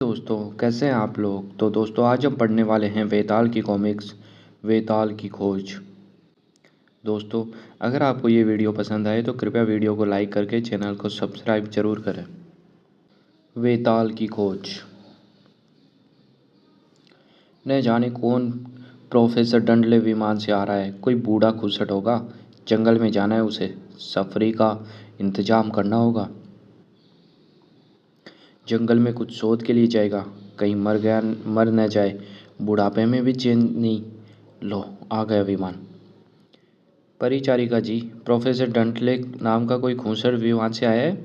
दोस्तों, कैसे हैं आप लोग। तो दोस्तों, आज हम पढ़ने वाले हैं वेताल की कॉमिक्स वेताल की खोज। दोस्तों, अगर आपको ये वीडियो पसंद आए तो कृपया वीडियो को लाइक करके चैनल को सब्सक्राइब जरूर करें। वेताल की खोज। न जाने कौन प्रोफेसर डंडले विमान से आ रहा है। कोई बूढ़ा खुसट होगा। जंगल में जाना है उसे। सफरी का इंतजाम करना होगा। जंगल में कुछ शोध के लिए जाएगा। कहीं मर न जाए। बुढ़ापे में भी चैन नहीं। लो, आ गया विमान। परिचारिका जी, प्रोफेसर डंटले नाम का कोई खूंसर विमान से आया है।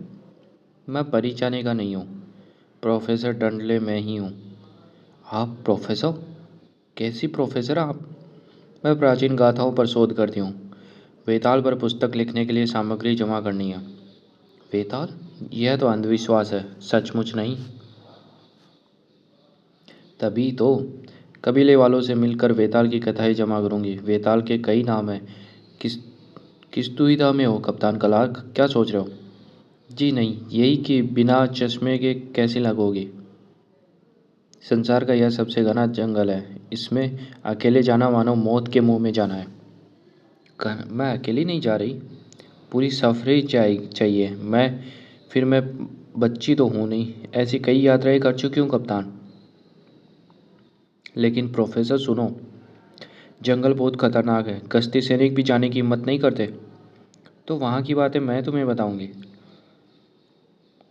मैं परिचारिका नहीं हूँ। प्रोफेसर डंटले मैं ही हूँ। आप प्रोफेसर? कैसी प्रोफेसर आप? मैं प्राचीन गाथाओं पर शोध करती हूँ। वेताल पर पुस्तक लिखने के लिए सामग्री जमा करनी है। वेताल? यह तो अंधविश्वास है, सचमुच नहीं। तभी तो कबीले वालों से मिलकर वेताल की कथाएं जमा करूंगी। वेताल के कई नाम हैं। किस किस दुविधा में हो कप्तान क्लार्क? क्या सोच रहे हो? जी नहीं, यही कि बिना चश्मे के कैसी लगोगी। संसार का यह सबसे घना जंगल है। इसमें अकेले जाना मानो मौत के मुंह में जाना है। मैं अकेली नहीं जा रही। पूरी सफरी चाहिए। मैं बच्ची तो हूँ नहीं। ऐसी कई यात्राएं कर चुकी हूँ कप्तान। लेकिन प्रोफेसर सुनो, जंगल बहुत खतरनाक है। गश्ती सैनिक भी जाने की हिम्मत नहीं करते। तो वहाँ की बातें मैं तुम्हें बताऊंगी।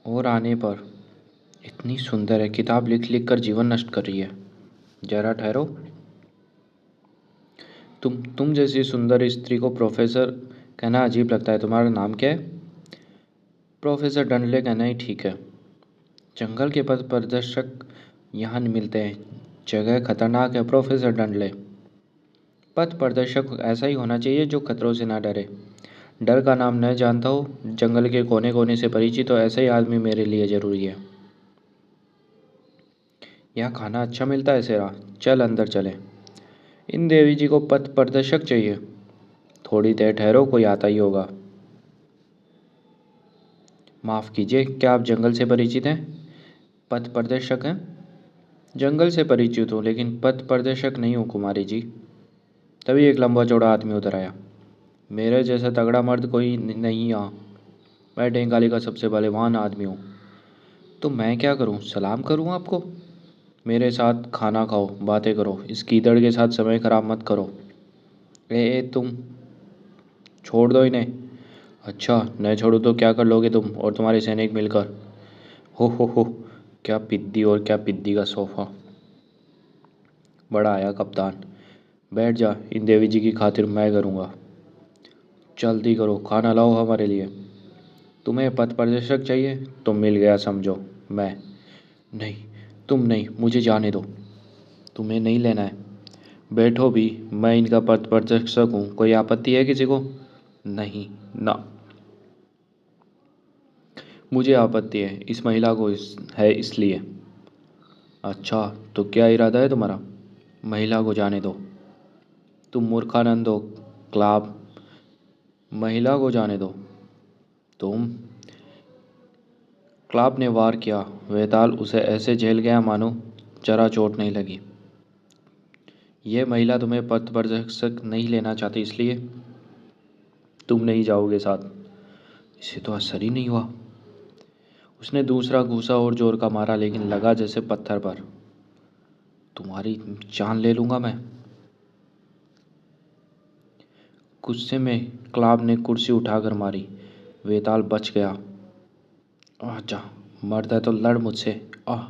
और आने पर। इतनी सुंदर है, किताब लिख लिख कर जीवन नष्ट कर रही है। जरा ठहरो। तुम जैसी सुंदर स्त्री को प्रोफेसर कहना अजीब लगता है। तुम्हारा नाम क्या है? प्रोफेसर डंडले कहना ही ठीक है। जंगल के पथ प्रदर्शक यहाँ मिलते हैं। जगह खतरनाक है प्रोफेसर डंडले। पथ प्रदर्शक ऐसा ही होना चाहिए जो खतरों से ना डरे। डर का नाम न जानता हो, जंगल के कोने कोने से परिचित हो, ऐसा ही आदमी मेरे लिए ज़रूरी है। यहाँ खाना अच्छा मिलता है सेरा। चल अंदर चले। इन देवी जी को पथ प्रदर्शक चाहिए। थोड़ी देर ठहरो, कोई आता ही होगा। माफ़ कीजिए, क्या आप जंगल से परिचित हैं? पथ प्रदर्शक हैं? जंगल से परिचित हूँ, लेकिन पथ प्रदर्शक नहीं हूँ कुमारी जी। तभी एक लंबा चौड़ा आदमी उधर आया। मेरे जैसा तगड़ा मर्द कोई नहीं यहाँ। मैं डेंगाली का सबसे बलवान आदमी हूँ। तो मैं क्या करूँ? सलाम करूँ आपको? मेरे साथ खाना खाओ, बातें करो। इस कीदड़ के साथ समय खराब मत करो। तुम छोड़ दो इन्हें। अच्छा, नहीं छोड़ो तो क्या कर लोगे तुम और तुम्हारे सैनिक मिलकर? हो, क्या पिद्दी और क्या पिद्दी का सोफा। बड़ा आया कप्तान। बैठ जा, इन देवी जी की खातिर मैं करूँगा। जल्दी करो, खाना लाओ हमारे लिए। तुम्हें पथ प्रदर्शक चाहिए तो मिल गया समझो। मैं नहीं, तुम नहीं, मुझे जाने दो। तुम्हें नहीं लेना है। बैठो भी, मैं इनका पथ प्रदर्शक हूँ। कोई आपत्ति है किसी को? नहीं ना। मुझे आपत्ति है, इस महिला को है इसलिए। अच्छा, तो क्या इरादा है तुम्हारा? महिला को जाने दो। तुम मूर्खानंद हो क्लाब। महिला को जाने दो। तुम। क्लाब ने वार किया। वेताल उसे ऐसे झेल गया मानो जरा चोट नहीं लगी। यह महिला तुम्हें पथ प्रदर्शक नहीं लेना चाहती, इसलिए तुम नहीं जाओगे साथ। इसे तो असर ही नहीं हुआ। उसने दूसरा घूंसा और जोर का मारा, लेकिन लगा जैसे पत्थर पर। तुम्हारी जान ले लूंगा मैं। गुस्से में क्लाब ने कुर्सी उठाकर मारी। वेताल बच गया। आजा, मर्द है तो लड़ मुझसे। आह।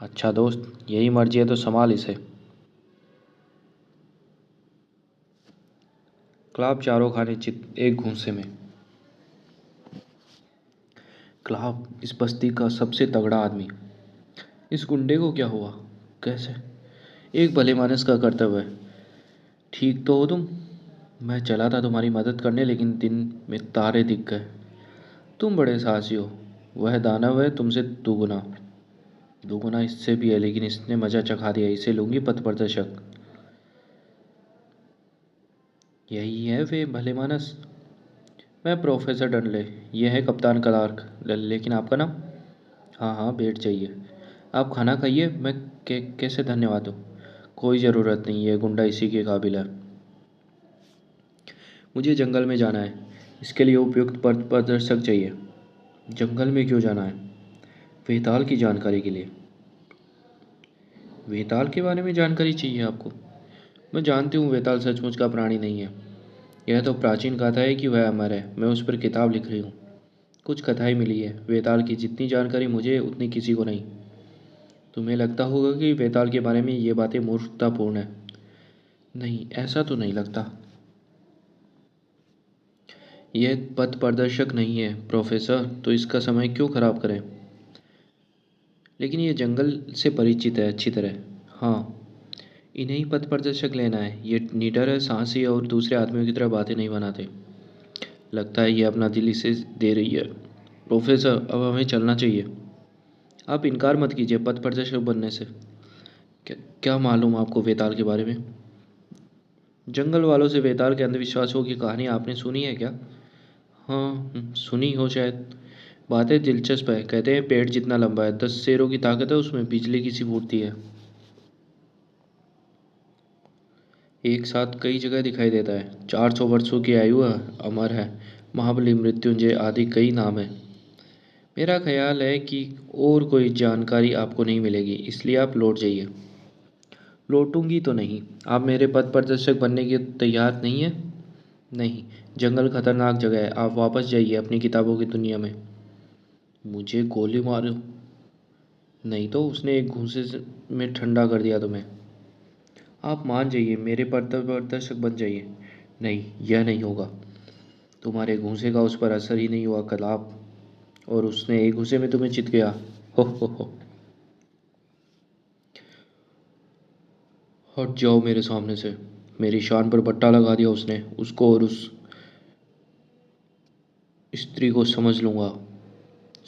अच्छा दोस्त, यही मर्जी है तो संभाल इसे। क्लाब चारों खाने चित एक घूंसे में। क्लाब इस बस्ती का सबसे तगड़ा आदमी। इस गुंडे को क्या हुआ? कैसे? एक भले मानस का कर्तव्य है। ठीक तो हो तुम? मैं चला था तुम्हारी मदद करने, लेकिन दिन में तारे दिख गए। तुम बड़े साहसी हो। वह दानव है तुमसे दुगुना। दुगुना इससे भी है, लेकिन इसने मजा चखा दिया। इसे लूंगी पथ प्रदर्शक। यही है वे भले मानस। मैं प्रोफेसर डनले। यह है कप्तान क्लार्क। लेकिन आपका नाम? हाँ हाँ, बैठ जाइए। आप खाना खाइए, मैं कैसे धन्यवाद दूँ? कोई ज़रूरत नहीं, ये गुंडा इसी के काबिल है। मुझे जंगल में जाना है, इसके लिए उपयुक्त पथ प्रदर्शक चाहिए। जंगल में क्यों जाना है? वेताल की जानकारी के लिए। वेताल के बारे में जानकारी चाहिए आपको? मैं जानती हूँ वेताल सचमुच का प्राणी नहीं है। यह तो प्राचीन कथा है कि वह अमर है, मैं उस पर किताब लिख रही हूँ। कुछ कथाएं मिली है, वेताल की जितनी जानकारी मुझे उतनी किसी को नहीं। तुम्हें लगता होगा कि वेताल के बारे में ये बातें मूर्खतापूर्ण है। नहीं, ऐसा तो नहीं लगता। यह पथ प्रदर्शक नहीं है प्रोफेसर, तो इसका समय क्यों खराब करें? लेकिन ये जंगल से परिचित है अच्छी तरह। हाँ, इन्हें ही पथ प्रदर्शक लेना है। ये निडर है, साहसी और दूसरे आदमियों की तरह बातें नहीं बनाते। लगता है ये अपना दिल इसे दे रही है। प्रोफेसर, अब हमें चलना चाहिए। आप इनकार मत कीजिए पथ प्रदर्शक बनने से। क्या मालूम आपको वेताल के बारे में? जंगल वालों से वेताल के अंधविश्वासों की कहानी आपने सुनी है क्या? हाँ, सुनी हो शायद। बातें दिलचस्प है। कहते हैं पेड़ जितना लंबा है, 10 शेरों की ताकत है उसमें, बिजली की सी फूटती है। एक साथ कई जगह दिखाई देता है। 400 वर्षों की आयु है, अमर है। महाबली, मृत्युंजय आदि कई नाम है। मेरा ख्याल है कि और कोई जानकारी आपको नहीं मिलेगी, इसलिए आप लौट जाइए। लौटूंगी तो नहीं। आप मेरे पथ प्रदर्शक बनने के तैयार नहीं है? नहीं, जंगल खतरनाक जगह है, आप वापस जाइए अपनी किताबों की दुनिया में। मुझे गोली मारो? नहीं तो उसने एक घूंसे में ठंडा कर दिया तुम्हें। आप मान जाइए, मेरे पथ प्रदर्शक बन जाइए। नहीं, यह नहीं होगा। तुम्हारे घूंसे का उस पर असर ही नहीं हुआ कल आप, और उसने एक घूंसे में तुम्हें चित गया। हो। हट जाओ मेरे सामने से। मेरी शान पर बट्टा लगा दिया उसने, उसको और उस स्त्री को समझ लूँगा।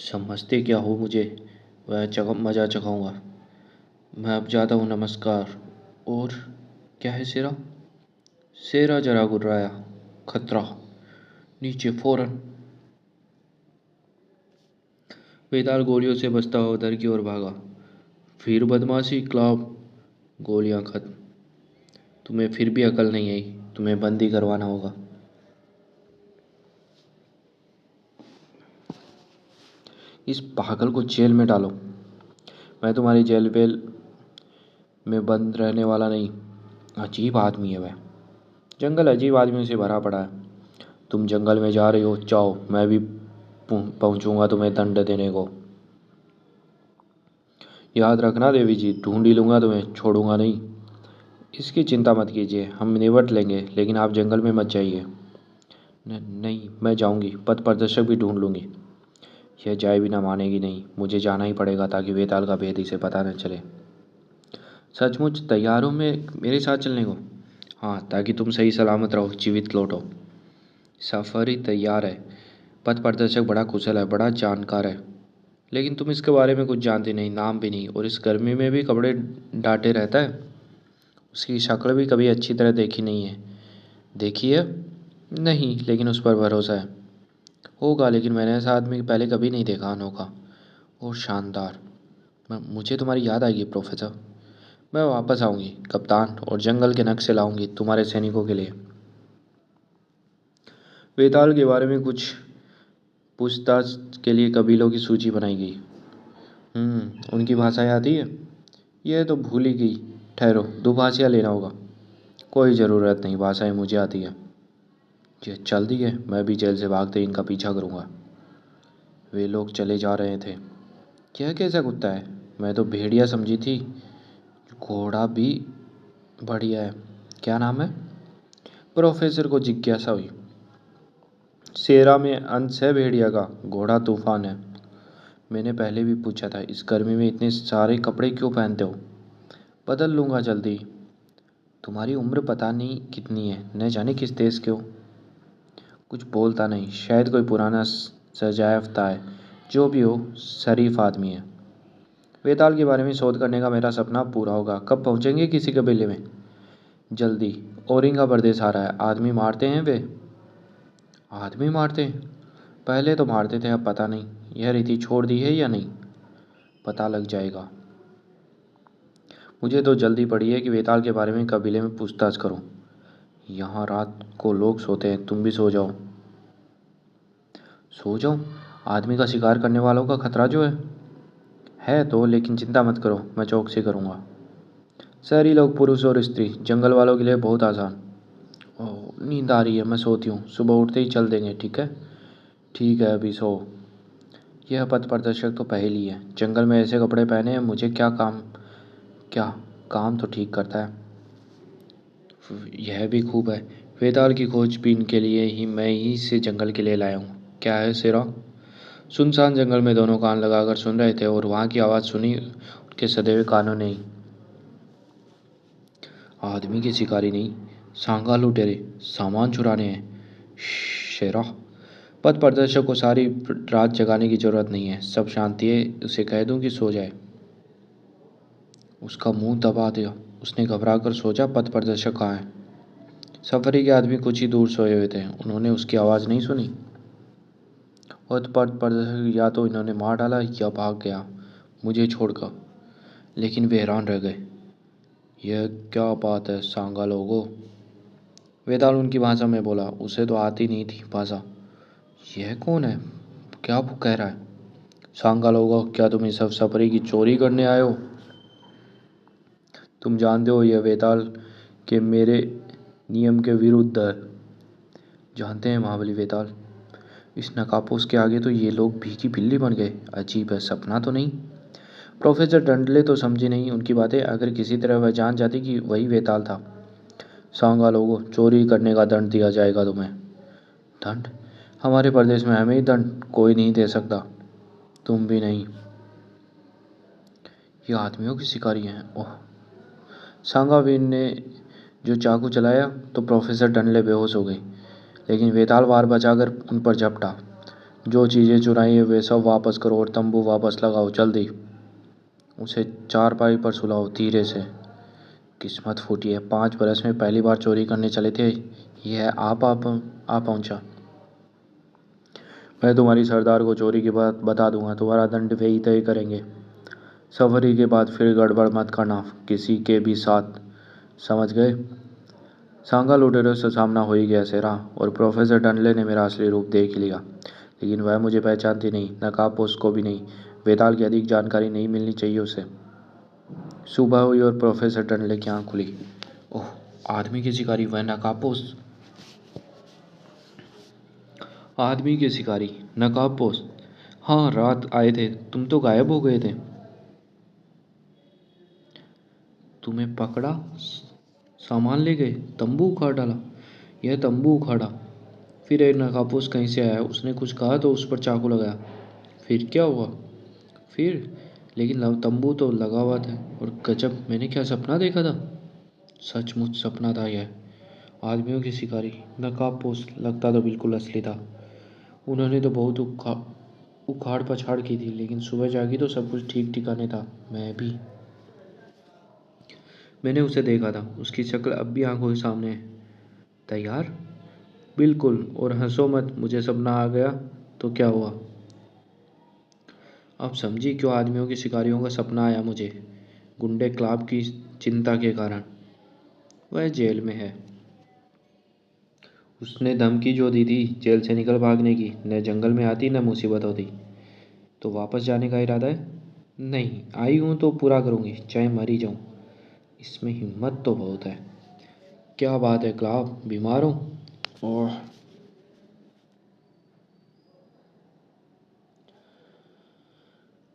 समझते क्या हो मुझे? वह मज़ा चखाऊंगा। मैं अब जाता हूँ, नमस्कार। और क्या है शेरा? शेरा जरा गुर्राया। खतरा, नीचे फौरन। बेताल गोलियों से बचता हुआ उधर की ओर भागा। फिर बदमाशी क्लब। गोलियां खत्म। तुम्हें फिर भी अकल नहीं आई, तुम्हें बंदी करवाना होगा। इस पागल को जेल में डालो। मैं तुम्हारी जेल वेल में बंद रहने वाला नहीं। अजीब आदमी है वह। जंगल अजीब आदमियों से भरा पड़ा है। तुम जंगल में जा रही हो, जाओ, मैं भी पहुंचूंगा तुम्हें दंड देने को। याद रखना देवी जी, ढूंढ ही लूंगा तुम्हें, छोड़ूंगा नहीं। इसकी चिंता मत कीजिए, हम निपट लेंगे, लेकिन आप जंगल में मत जाइए। नहीं, मैं जाऊंगी, पथ प्रदर्शक भी ढूंढ लूंगी। यह जाए बिना मानेगी नहीं, मुझे जाना ही पड़ेगा ताकि वेताल का भेद इसे पता न चले। सचमुच तैयार हो मेरे साथ चलने को? हाँ, ताकि तुम सही सलामत रहो, जीवित लौटो। सफर ही तैयार है। पथ प्रदर्शक बड़ा कुशल है, बड़ा जानकार है, लेकिन तुम इसके बारे में कुछ जानते नहीं, नाम भी नहीं, और इस गर्मी में भी कपड़े डाटे रहता है। उसकी शक्ल भी कभी अच्छी तरह देखी नहीं है। देखी है? नहीं, लेकिन उस पर भरोसा है। होगा, लेकिन मैंने ऐसा आदमी पहले कभी नहीं देखा, अनोखा और शानदार। मुझे तुम्हारी याद आएगी प्रोफेसर। मैं वापस आऊँगी कप्तान, और जंगल के नक्शे लाऊंगी तुम्हारे सैनिकों के लिए। वेताल के बारे में कुछ पूछताछ के लिए कबीलों की सूची बनाई गई। उनकी भाषाएं आती है? यह तो भूल ही गई। ठहरो, दुभाषिया लेना होगा। कोई ज़रूरत नहीं, भाषाएं मुझे आती है। ये चल दी है, मैं भी जेल से भागते इनका पीछा करूँगा। वे लोग चले जा रहे थे। यह कैसा कुत्ता है? मैं तो भेड़िया समझी थी। घोड़ा भी बढ़िया है। क्या नाम है? प्रोफेसर को जिज्ञासा हुई। शेरा में अंश है भेड़िया का, घोड़ा तूफान है। मैंने पहले भी पूछा था, इस गर्मी में इतने सारे कपड़े क्यों पहनते हो? बदल लूँगा जल्दी। तुम्हारी उम्र पता नहीं कितनी है, न जाने किस देश के हो। कुछ बोलता नहीं, शायद कोई पुराना सजायाफ्ता है। जो भी हो, शरीफ आदमी है। वेताल के बारे में शोध करने का मेरा सपना पूरा होगा। कब पहुंचेंगे किसी कबीले में? जल्दी। औरिंगा प्रदेश आ रहा है। आदमी मारते हैं वे? आदमी मारते हैं? पहले तो मारते थे, अब पता नहीं। यह रीति छोड़ दी है या नहीं? पता लग जाएगा। मुझे तो जल्दी पड़ी है कि वेताल के बारे में कबीले में पूछताछ करूं। यहाँ रात को लोग सोते हैं, तुम भी सो जाओ। सो जाऊं? आदमी का शिकार करने वालों का खतरा जो है तो, लेकिन चिंता मत करो, मैं चौकसी करूंगा। शहरी लोग, पुरुष और स्त्री, जंगल वालों के लिए बहुत आसान। ओह, नींद आ रही है, मैं सोती हूँ, सुबह उठते ही चल देंगे, ठीक है? ठीक है, अभी सो। यह पथ प्रदर्शक तो पहेली है। जंगल में ऐसे कपड़े पहने हैं, मुझे क्या काम? क्या काम तो ठीक करता है। यह भी खूब है। वेताल की खोजबीन के लिए ही मैं ही से जंगल के लिए लाया हूँ। क्या है सिरा? सुनसान जंगल में दोनों कान लगाकर सुन रहे थे और वहाँ की आवाज़ सुनी उनके सदे हुए कानों ने ही। आदमी के शिकारी नहीं, सांगा लुटेरे, सामान चुराने हैं। शेरा, पथ प्रदर्शक को सारी रात जगाने की जरूरत नहीं है। सब शांति है, उसे कह दूं कि सो जाए। उसका मुंह दबा दिया। उसने घबरा कर सोचा, पथ प्रदर्शक कहाँ है? सफरी के आदमी कुछ ही दूर सोए हुए थे, उन्होंने उसकी आवाज़ नहीं सुनी। और पथ प्रदर्शक या तो इन्होंने मार डाला या भाग गया मुझे छोड़कर। लेकिन वे हैरान रह गए। यह क्या बात है सांगा लोगों? वेदाल उनकी भाषा में बोला, उसे तो आती नहीं थी भाषा। यह कौन है? क्या वो कह रहा है? सांगा लोगों, क्या तुम इस सफरी की चोरी करने आए हो? तुम जानते हो यह वेताल के मेरे नियम के विरुद्ध है। जानते हैं महाबली वेताल, इस नकाबपोश के आगे तो ये लोग भीगी बिल्ली बन गए। अजीब है, सपना तो नहीं? प्रोफेसर डंडले तो समझी नहीं उनकी बातें। अगर किसी तरह वह जान जाती कि वही वेताल था। सांगा लोगों, चोरी करने का दंड दिया जाएगा तुम्हें। दंड? हमारे प्रदेश में हमें ही दंड कोई नहीं दे सकता। तुम भी नहीं। ये आदमियों की शिकारी हैं। ओह। सांगावीर ने जो चाकू चलाया तो प्रोफेसर डनले बेहोश हो गई, लेकिन वेताल वार बचाकर उन पर झपटा। जो चीज़ें चुराई हैं वे सब वापस करो और तंबू वापस लगाओ जल्दी। उसे चारपाई पर सुलाओ धीरे से। किस्मत फूटी है, 5 बरस में पहली बार चोरी करने चले थे, यह आप आ पहुंचा। मैं तुम्हारी सरदार को चोरी की बात बता दूंगा, तुम्हारा दंड वे ही तय करेंगे। सफरी के बाद फिर गड़बड़ मत करना किसी के भी साथ, समझ गए? सांगा लुटेरों से सामना हो ही गया सेरा, और प्रोफेसर डनले ने मेरा असली रूप देख ही लिया। लेकिन वह मुझे पहचानती नहीं, नकाबपोश को भी नहीं। वेताल की अधिक जानकारी नहीं मिलनी चाहिए उसे। सुबह हुई और प्रोफेसर डनले की आँख खुली। ओह, आदमी की शिकारी, वह नकाबपोश। आदमी के शिकारी, नकाबपोश। हाँ, रात आए थे, तुम तो गायब हो गए थे। तुम्हें पकड़ा, सामान ले गए, तंबू उखाड़ डाला। यह तंबू उखाड़ा। फिर एक नकाबपोश कहीं से आया, उसने कुछ कहा तो उस पर चाकू लगाया। फिर क्या हुआ? फिर, लेकिन तंबू तो लगा हुआ था। और गजब, मैंने क्या सपना देखा था? सचमुच सपना था यह। आदमियों की शिकारी, नकाबपोश, लगता तो बिल्कुल असली था। उन्होंने तो बहुत उखाड़ पछाड़ की थी, लेकिन सुबह जागी तो सब कुछ ठीक ठिकाने था। मैं भी। मैंने उसे देखा था, उसकी शक्ल अब भी आंखों के सामने है। तैयार? बिल्कुल। और हंसो मत, मुझे सपना आ गया तो क्या हुआ? अब समझी क्यों आदमियों की शिकारियों का सपना आया मुझे। गुंडे क्लाब की चिंता के कारण। वह जेल में है। उसने धमकी जो दी थी जेल से निकल भागने की, न जंगल में आती न मुसीबत होती। तो वापस जाने का इरादा है? नहीं, आई हूँ तो पूरा करूँगी, चाहे मरी जाऊँ। इसमें हिम्मत तो बहुत है। क्या बात है क्लाब, बीमार हो? ओह।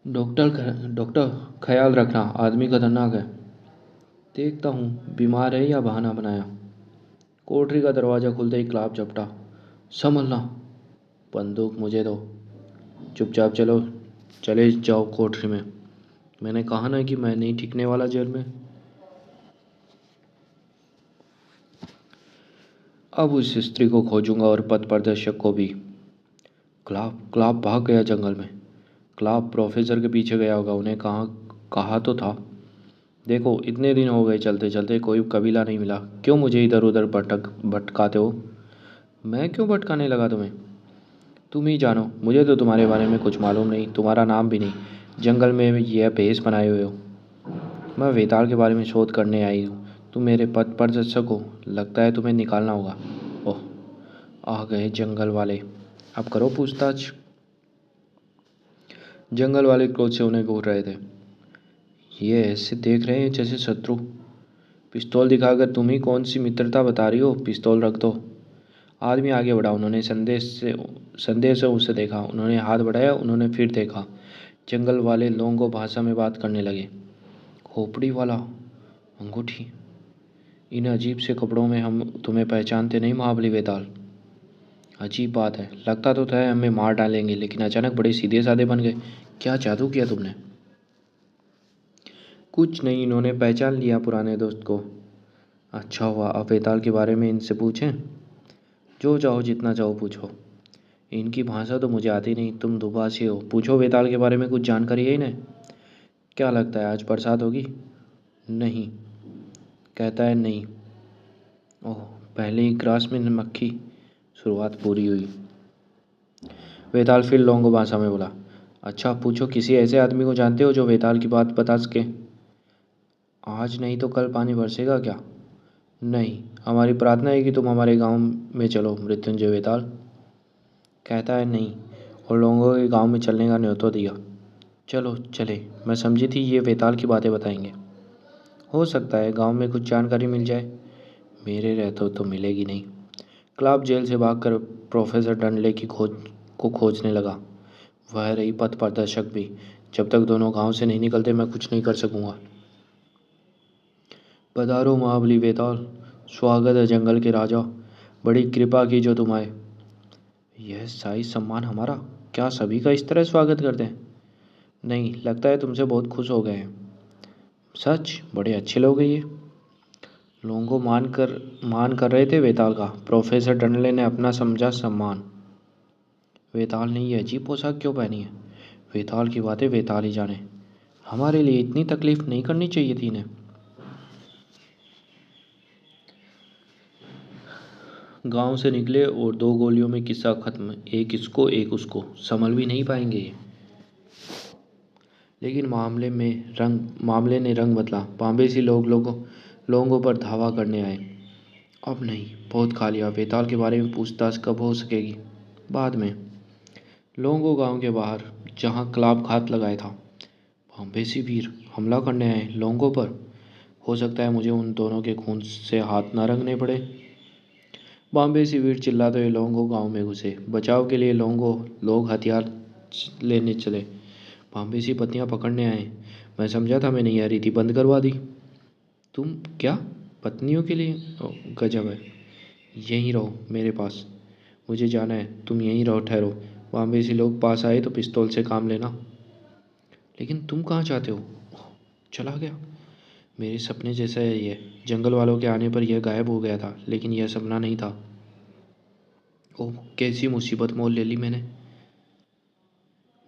डॉक्टर, ख्याल रखना, आदमी खतरनाक है। देखता हूँ बीमार है या बहाना बनाया। कोठरी का दरवाज़ा खुलते ही क्लाब झपटा। संभलना। बंदूक मुझे दो। चुपचाप चलो, चले जाओ कोठरी में। मैंने कहा ना कि मैं नहीं टिकने वाला जेल में। अब उस स्त्री को खोजूंगा और पथ प्रदर्शक को भी। क्लाब भाग गया जंगल में। क्लाब प्रोफेसर के पीछे गया होगा, उन्हें कहा तो था। देखो, इतने दिन हो गए चलते चलते, कोई कबीला नहीं मिला। क्यों मुझे इधर उधर भटकाते हो? मैं क्यों भटकाने लगा तुम्हें? तुम ही जानो, मुझे तो तुम्हारे बारे में कुछ मालूम नहीं, तुम्हारा नाम भी नहीं। जंगल में यह भेष बनाए हुए हो। मैं वेताल के बारे में शोध करने आई हूँ। तुम मेरे पथ प्रदर्शक हो, लगता है तुम्हें निकालना होगा। ओह, आ गए जंगल वाले, अब करो पूछताछ। जंगल वाले क्रोध से उन्हें घूर रहे थे। ये ऐसे देख रहे हैं जैसे शत्रु। पिस्तौल दिखाकर तुम ही कौन सी मित्रता बता रही हो, पिस्तौल रख दो। आदमी आगे बढ़ा, उन्होंने संदेह से उसे देखा। उन्होंने हाथ बढ़ाया, उन्होंने फिर देखा। जंगल वाले लोंगो भाषा में बात करने लगे। खोपड़ी वाला, अंगूठी, इन अजीब से कपड़ों में हम तुम्हें पहचानते नहीं महाबली वेताल। अजीब बात है, लगता तो था हमें मार डालेंगे, लेकिन अचानक बड़े सीधे साधे बन गए। क्या जादू किया तुमने? कुछ नहीं, इन्होंने पहचान लिया पुराने दोस्त को। अच्छा हुआ, अब वेताल के बारे में इनसे पूछें। जो चाहो, जितना चाहो पूछो। इनकी भाषा तो मुझे आती नहीं, तुम दुभाषी हो। पूछो, वेताल के बारे में कुछ जानकारी है इन्हें? क्या लगता है आज बरसात होगी? नहीं, कहता है नहीं। ओह, पहले ही ग्रास में मक्खी। शुरुआत पूरी हुई। वेताल फिर लोंगो भाषा में बोला। अच्छा पूछो, किसी ऐसे आदमी को जानते हो जो वेताल की बात बता सके? आज नहीं तो कल पानी बरसेगा क्या? नहीं, हमारी प्रार्थना है कि तुम हमारे गांव में चलो मृत्युंजय वेताल। कहता है नहीं, और लोगों के गांव में चलने का न्योता दिया। चलो चले, मैं समझी थी ये वेताल की बातें बताएंगे। हो सकता है गांव में कुछ जानकारी मिल जाए। मेरे रहते तो मिलेगी नहीं। क्लार्क जेल से भागकर प्रोफेसर डनले की खोजने लगा। वह रही पथ प्रदर्शक भी। जब तक दोनों गांव से नहीं निकलते मैं कुछ नहीं कर सकूंगा। पधारो महाबली वेताल, स्वागत है जंगल के राजा। बड़ी कृपा की जो तुम आए। यह शाही सम्मान हमारा, क्या सभी का इस तरह स्वागत करते हैं? नहीं, लगता है तुमसे बहुत खुश हो गए हैं। सच, बड़े अच्छे लोग हैं ये। लोगों मान कर रहे थे वेताल का। प्रोफेसर डनले ने अपना समझा सम्मान। वेताल ने ये अजीब पोशाक क्यों पहनी है? वेताल की बातें वेताल ही जाने। हमारे लिए इतनी तकलीफ नहीं करनी चाहिए थी इन्हें। गांव से निकले और 2 गोलियों में किस्सा खत्म। एक इसको एक उसको, संभल भी नहीं पाएंगे ये। लेकिन मामले ने रंग बदला। बाम्बेसी लोगों पर धावा करने आए। अब नहीं, बहुत खा लिया। वेताल के बारे में पूछताछ कब हो सकेगी? बाद में। लोंगो गांव के बाहर, जहां क्लाब घात लगाया था, बाम्बेसी वीर हमला करने आए लोंगो पर। हो सकता है मुझे उन दोनों के खून से हाथ न रंगने पड़े। बाम्बेसी वीर चिल्लाते हुए लोंगो गांव में घुसे। बचाव के लिए लोग हथियार लेने चले। बाम्बेसी पत्नियां पकड़ने आए। मैं समझा था मैं नहीं आ रही थी, बंद करवा दी। तुम क्या, पत्नियों के लिए? गजब है। यहीं रहो मेरे पास, मुझे जाना है। तुम यहीं रहो, ठहरो। बाम्बेसी लोग पास आए तो पिस्तौल से काम लेना। लेकिन तुम कहाँ जाते हो? चला गया। मेरे सपने जैसा है ये। जंगल वालों के आने पर यह गायब हो गया था, लेकिन यह सपना नहीं था। ओह, कैसी मुसीबत मोल ले ली मैंने।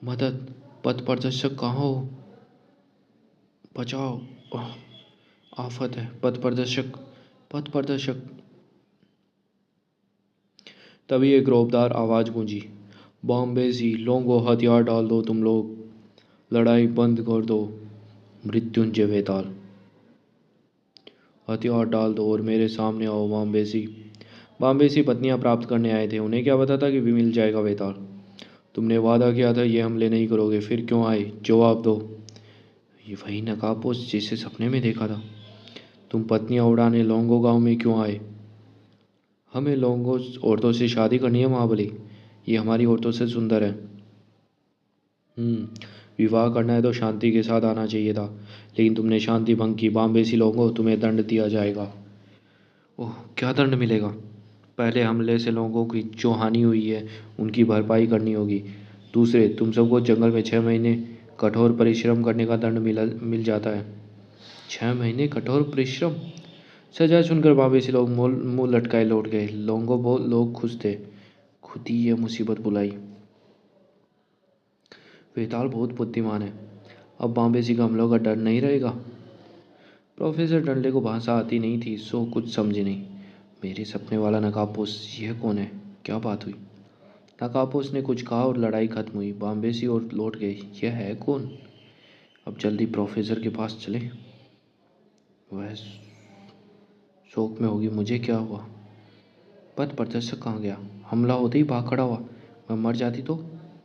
मदद, पथ प्रदर्शक कहाँ हो? बचाओ, ओह, आफत है। पथ प्रदर्शक, पथ प्रदर्शक। तभी एक रौबदार आवाज़ गूंजी। बॉम्बेसी लोगों, हथियार डाल दो तुम लोग, लड़ाई बंद कर दो। मृत्युंजय वेताल, हथियार डाल दो और मेरे सामने आओ। बॉम्बेसी पत्नियां प्राप्त करने आए थे। उन्हें क्या पता था कि भी मिल जाएगा वेताल। तुमने वादा किया था ये हमले नहीं करोगे, फिर क्यों आए? जवाब दो। ये वही नकाबपोश जिसे सपने में देखा था। तुम पत्नियां उड़ाने लोंगो गांव में क्यों आए? हमें लोंगो औरतों से शादी करनी है महाबली। ये हमारी औरतों से सुंदर है। विवाह करना है तो शांति के साथ आना चाहिए था, लेकिन तुमने शांति भंग की। बाम्बेसी लोगों, तुम्हें दंड दिया जाएगा। ओह, क्या दंड मिलेगा? पहले हमले से लोगों की जो हानि हुई है उनकी भरपाई करनी होगी। दूसरे, तुम सबको जंगल में 6 महीने कठोर परिश्रम करने का दंड मिल जाता है। 6 महीने कठोर परिश्रम? सजा सुनकर बाम्बेसी लोग मुंह लटकाए लौट गए। लोग खुश थे। खुद ही ये मुसीबत बुलाई। वेताल बहुत बुद्धिमान है। अब बाम्बेसी का हमलों का डर नहीं रहेगा। प्रोफेसर डनले को भाषा आती नहीं थी, सो कुछ समझे नहीं। मेरे सपने वाला नकाबपोश, यह कौन है? क्या बात हुई? नकाबपोश ने कुछ कहा और लड़ाई खत्म हुई। बाम्बेसी और लौट गए। यह है कौन? अब जल्दी प्रोफेसर के पास चले। वह शौक में होगी मुझे क्या हुआ। पथ प्रदर्शक कहाँ गया? हमला होते ही भाग खड़ा हुआ। मैं मर जाती तो?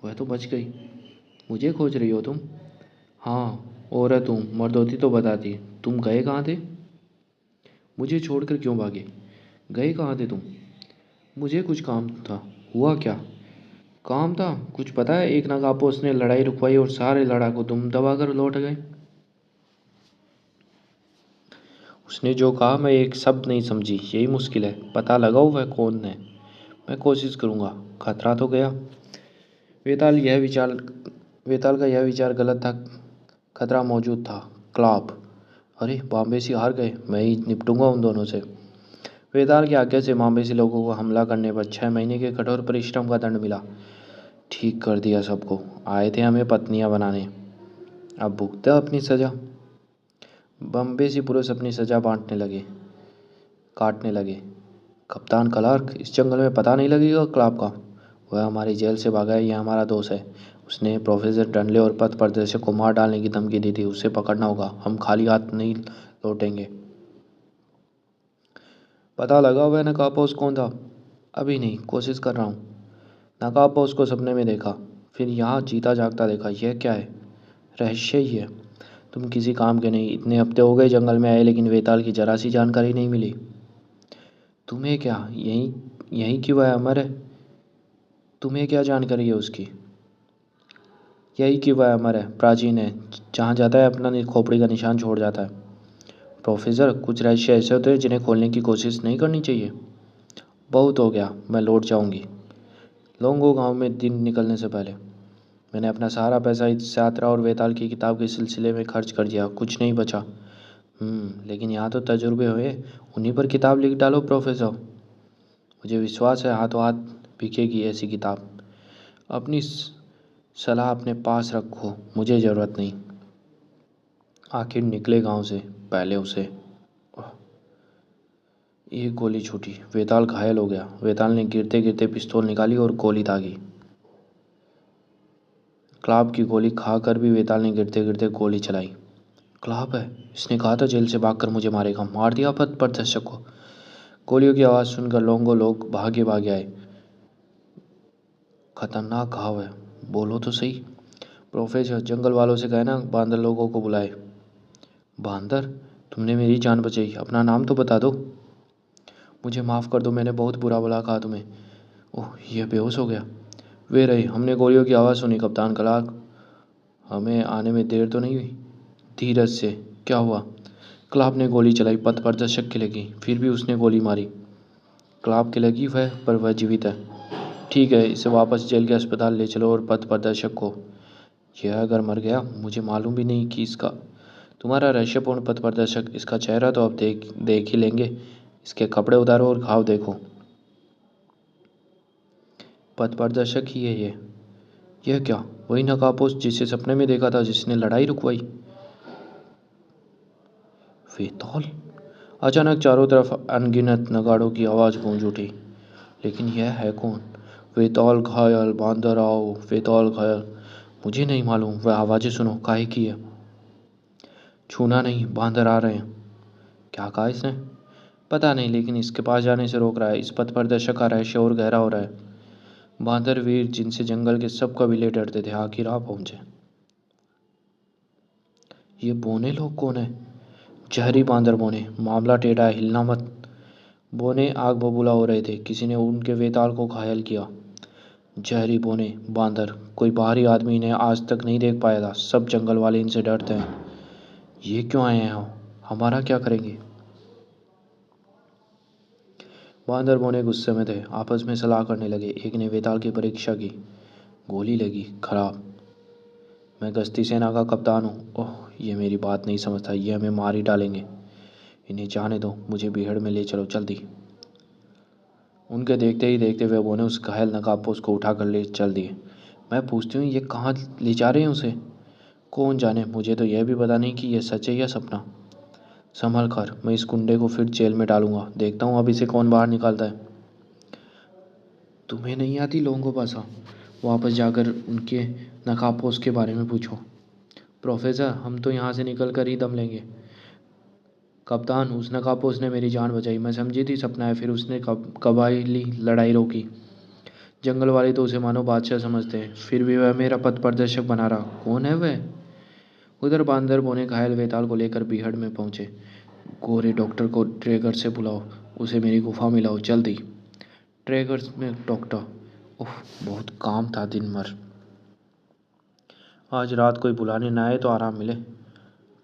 वह तो बच गई। मुझे खोज रही हो तुम? हाँ, औरत हूँ, मर्द होती तो बताती। तुम गए कहाँ थे? मुझे छोड़कर क्यों भागे? गए कहाँ थे तुम? मुझे कुछ काम था। हुआ क्या? काम था? कुछ पता है? एक नागापोस ने लड़ाई रुकवाई और सारे लड़ाकू तुम दबा कर लौट गए। उसने जो कहा मैं एक शब्द नहीं समझी। यही मुश्किल है, पता लगाओ वह कौन है। मैं कोशिश करूँगा। खतरा तो गया। वेताल यह विचार वेताल का यह विचार गलत था। खतरा मौजूद था। क्लाप। अरे बॉम्बेसी हार गए। मैं ही निपटूंगा उन दोनों से। वेताल की आज्ञा से बॉम्बेसी लोगों को हमला करने पर 6 महीने के कठोर परिश्रम का दंड मिला। ठीक कर दिया सबको। आए थे हमें पत्नियां बनाने, अब भुगता अपनी सजा। बम्बेसी पुरुष अपनी सजा काटने लगे। कप्तान क्लार्क, इस जंगल में पता नहीं लगेगा क्लाप का। वह हमारी जेल से भागा है, यह हमारा दोष है। उसने प्रोफेसर डनले और पथ प्रदर्शक को मार डालने की धमकी दी थी। उसे पकड़ना होगा। हम खाली हाथ नहीं लौटेंगे। पता लगा वह नकाबपोश कौन था? अभी नहीं, कोशिश कर रहा हूँ। नकाबपोश को सपने में देखा, फिर यहाँ जीता जागता देखा। यह क्या है? रहस्य ही है। तुम किसी काम के नहीं। इतने हफ्ते हो गए जंगल में आए, लेकिन वेताल की जरा सी जानकारी नहीं मिली। तुम्हें क्या यहीं यहीं की वह अमर है? तुम्हें क्या जानकारी है उसकी? यही कि वह अमर है, प्राचीन है। जहाँ जाता है अपना खोपड़ी का निशान छोड़ जाता है। प्रोफेसर, कुछ रहस्य ऐसे होते हैं जिन्हें खोलने की कोशिश नहीं करनी चाहिए। बहुत हो गया, मैं लौट जाऊंगी। लोंगो गांव में दिन निकलने से पहले मैंने अपना सारा पैसा इस यात्रा और वेताल की किताब के सिलसिले में खर्च कर दिया। कुछ नहीं बचा। लेकिन यहाँ तो तजुर्बे हुए, उन्हीं पर किताब लिख डालो प्रोफेसर। मुझे विश्वास है हाथों हाथ बिकेगी ऐसी किताब। अपनी सलाह अपने पास रखो, मुझे ज़रूरत नहीं। आखिर निकले गांव से पहले उसे एक गोली छूटी। वेताल घायल हो गया। वेताल ने गिरते गिरते पिस्तौल निकाली और गोली दागी। क्लाब की गोली खाकर भी वेताल ने गिरते गिरते गोली चलाई। क्लाब है, इसने कहा था जेल से भागकर मुझे मारेगा। मार दिया पथ प्रदर्शक को। गोलियों की आवाज़ सुनकर लोंगो लोग भागे भागे आए। खतरनाक घाव है, बोलो तो सही। प्रोफेसर, जंगल वालों से कहना बांदर लोगों को बुलाए। बांदर? तुमने मेरी जान बचाई, अपना नाम तो बता दो। मुझे माफ़ कर दो, मैंने बहुत बुरा भला कहा तुम्हें। ओह, यह बेहोश हो गया। वे रहे, हमने गोलियों की आवाज़ सुनी कप्तान क्लार्क। हमें आने में देर तो नहीं हुई? धीरज से। क्या हुआ? क्लार्क ने गोली चलाई, पथ प्रदर्शक के लगी, फिर भी उसने गोली मारी। क्लार्क के लगी वह, पर वह जीवित है। ठीक है, इसे वापस जेल के अस्पताल ले चलो और पथ प्रदर्शक को। यह अगर मर गया, मुझे मालूम भी नहीं कि इसका तुम्हारा रहस्यपूर्ण पथ प्रदर्शक, इसका चेहरा तो अब देख देख ही लेंगे। इसके कपड़े उतारो और घाव देखो। पथ प्रदर्शक ही है ये। यह क्या? वही नकाबपोश जिसे सपने में देखा था, जिसने लड़ाई रुकवाई। वेताल। अचानक चारों तरफ अनगिनत नगाड़ों की आवाज़ गूंज उठी। लेकिन यह है कौन? वेताल घायल, बांदर आओ, वेताल घायल। मुझे नहीं मालूम। वह आवाज़ें सुनो, काहे की है? छूना नहीं, बांदर आ रहे हैं। क्या कहा इसने? पता नहीं, लेकिन इसके पास जाने से रोक रहा है। इस पथ प्रदर्शक का रहस्य और गहरा हो रहा है। बांदर वीर, जिनसे जंगल के सब कबीले डरते थे, आखिर आ पहुंचे। ये बोने लोग कौन है? जहरी बांदर बोने। मामला टेढ़ा है, हिलना मत। बोने आग बबूला हो रहे थे। किसी ने उनके वेताल को घायल किया। जहरी बोने बांदर, कोई बाहरी आदमी इन्हें आज तक नहीं देख पाया था। सब जंगल वाले इनसे डरते हैं। ये क्यों आए हैं? हमारा क्या करेंगे? बांदर बोने गुस्से में थे, आपस में सलाह करने लगे। एक ने वेताल की परीक्षा की। गोली लगी, खराब। मैं गश्ती सेना का कप्तान हूँ। ओह, ये मेरी बात नहीं समझता। ये हमें मार ही डालेंगे। इन्हें जाने दो, मुझे बीहड़ में ले चलो जल्दी। उनके देखते ही देखते वे बोने उस घायल नकाबपोश को उठा कर ले चल दिए। मैं पूछती हूँ, ये कहाँ ले जा रहे हैं उसे? कौन जाने, मुझे तो यह भी पता नहीं कि यह सच है या सपना। संभल कर, मैं इस गुंडे को फिर जेल में डालूंगा। देखता हूँ अब इसे कौन बाहर निकालता है। तुम्हें नहीं आती लोगों भाषा? वापस जाकर उनके नकाबपोश के बारे में पूछो। प्रोफेसर, हम तो यहाँ से निकल कर ही दम लेंगे। कप्तान, उस नकाबपोश ने मेरी जान बचाई। मैं समझी थी सपना है, फिर उसने कबायली लड़ाई रोकी। जंगल वाले तो उसे मानो बादशाह समझते हैं, फिर भी वह मेरा पथ प्रदर्शक बना रहा। कौन है वह? उधर बांदर बोने घायल वेताल को लेकर बीहड़ में पहुंचे। गोरे, डॉक्टर को ट्रेगर से बुलाओ, उसे मेरी गुफा में लाओ जल्दी। ट्रेगर में डॉक्टर। ओह, बहुत काम था दिन भर। आज रात कोई बुलाने ना आए तो आराम मिले।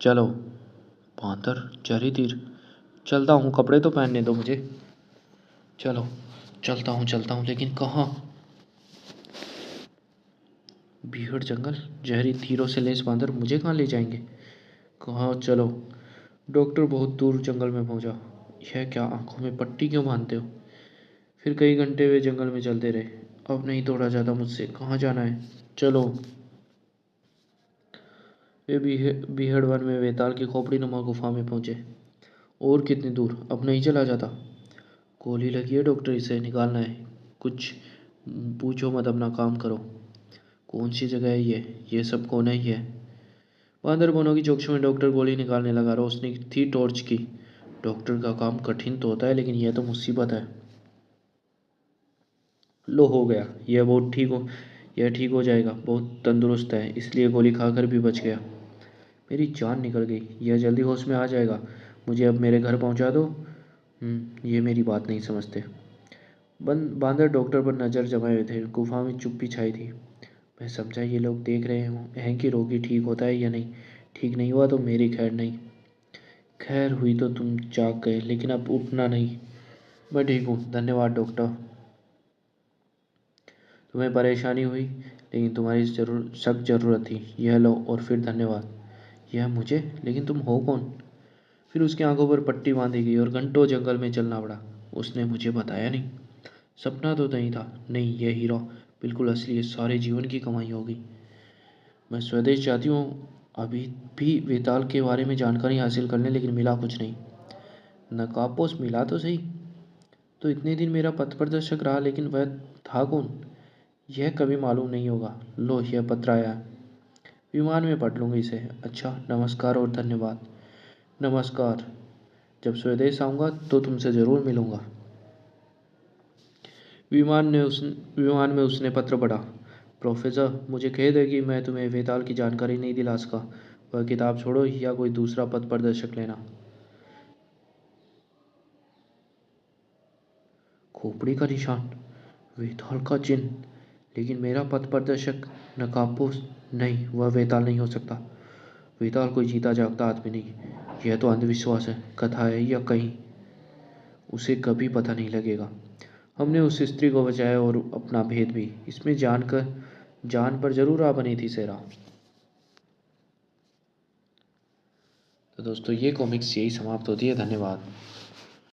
चलो। बांदर जरी तीर। चलता हूँ, कपड़े तो पहनने दो मुझे। चलो, चलता हूँ, लेकिन कहाँ? बीहड़ जंगल, जहरी तीरों से लैस बांदर मुझे कहाँ ले जाएंगे? कहाँ? चलो। डॉक्टर बहुत दूर जंगल में पहुंचा। यह क्या, आंखों में पट्टी क्यों बांधते हो? फिर कई घंटे वे जंगल में चलते रहे। अब नहीं दौड़ा जाता मुझसे, कहाँ जाना है? चलो। वे बीहड़ वन में वेताल की खोपड़ी नुमा गुफा में पहुंचे। और कितनी दूर? अब नहीं चला जाता। गोली लगी है डॉक्टर, इसे निकालना है। कुछ पूछो मत, अपना काम करो। कौन सी जगह है ये सब कौन है ये? बांदर बोनों की चोंच में डॉक्टर गोली निकालने लगा। रोशनी थी टॉर्च की। डॉक्टर का काम कठिन तो होता है, लेकिन यह तो मुसीबत है। लो, हो गया। यह ठीक हो जाएगा। बहुत तंदुरुस्त है, इसलिए गोली खाकर भी बच गया। मेरी जान निकल गई। यह जल्दी होश में आ जाएगा। मुझे अब मेरे घर पहुंचा दो। ये मेरी बात नहीं समझते। बांदर डॉक्टर पर नज़र जमाए हुए थे। गुफा में चुप्पी छाई थी। मैं समझा ये लोग देख रहे हैं कि रोगी ठीक होता है या नहीं। ठीक नहीं हुआ तो मेरी खैर नहीं। खैर हुई तो तुम जाग गए, लेकिन अब उठना नहीं। मैं ठीक हूँ, धन्यवाद डॉक्टर। तुम्हें परेशानी हुई, लेकिन तुम्हारी सख्त ज़रूरत थी। यह लो, और फिर धन्यवाद। यह मुझे? लेकिन तुम हो कौन? फिर उसकी आंखों पर पट्टी बांधी गई और घंटों जंगल में चलना पड़ा। उसने मुझे बताया नहीं। सपना तो नहीं था। नहीं, यह हीरा बिल्कुल असली है। सारे जीवन की कमाई होगी। मैं स्वदेश जाती हूँ अभी भी वेताल के बारे में जानकारी हासिल करने, लेकिन मिला कुछ नहीं। नकाबपोश मिला तो सही। तो इतने दिन मेरा पथ प्रदर्शक रहा, लेकिन वह था कौन? यह कभी मालूम नहीं होगा। लो, यह पत्र आया है। विमान में पढ़ लूँगी इसे। अच्छा, नमस्कार और धन्यवाद। नमस्कार। जब स्वदेश आऊँगा तो तुमसे ज़रूर मिलूँगा। विमान में उसने पत्र पढ़ा। प्रोफेसर, मुझे खेद है कि मैं तुम्हें वेताल की जानकारी नहीं दिला सका। वह किताब छोड़ो या कोई दूसरा पथ प्रदर्शक लेना। खोपड़ी का निशान, वेताल का चिन्ह, लेकिन मेरा पथ प्रदर्शक नकाबपोश। नहीं, वह वेताल नहीं हो सकता। वेताल कोई जीता जागता आदमी नहीं। यह तो अंधविश्वास है, कथा है, या कहीं उसे कभी पता नहीं लगेगा। हमने उस स्त्री को बचाया और अपना भेद भी। इसमें जान पर जरूर आ बनी थी सेरा। तो दोस्तों, ये कॉमिक्स यही समाप्त होती है। धन्यवाद।